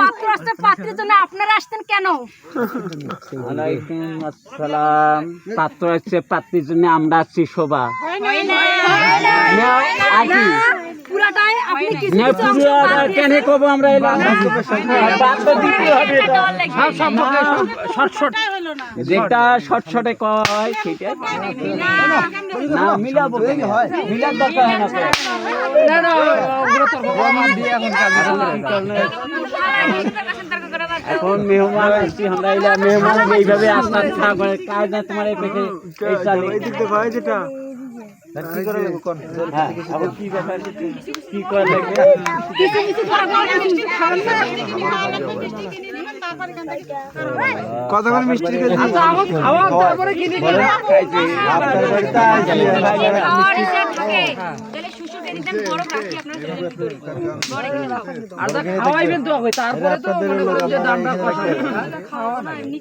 পাত্র আসতে পাত্রের জন্য আপনারা আসতেন কেন? ওয়ালাইকুম আসসালাম। পাত্র আসছে, পাত্রের জন্য আমরা আসছি শোভা। পুরাটাই আপনি কিছু না, কিছু অংশ পুরো বাদ আর কেন দিয়েছেন। কব আমরা এলাম বাদ তো দিতে হবে এটা। যেটা শর্ট শর্টে কয় সেটা না মিলাবো কেন? মিলার দরকার হয় না তো। এখন মেহমান আসছি আমরা এলাম, মেহমান এইভাবে আসার খাবার কাজ না তোমার এই পেটে এই চালে হ্যাঁ, এখন কি ব্যাপার কি করা লাগবে? কিছু কিছু খাবেন না? কতক্ষণ মিষ্টি খেয়েছি তারপরে কি দিবেন? আপনার বাড়িতে আসছি আর যা থাকে তাহলে শুশু দিয়ে দিতেন বড় বাকি আপনারা চলে যাবেন দূরে বড় কিনে দাও আর খাওয়াইবেন তো তারপরে তো মনে করেন যে দামটা কষ্ট খাওয়া না এমনি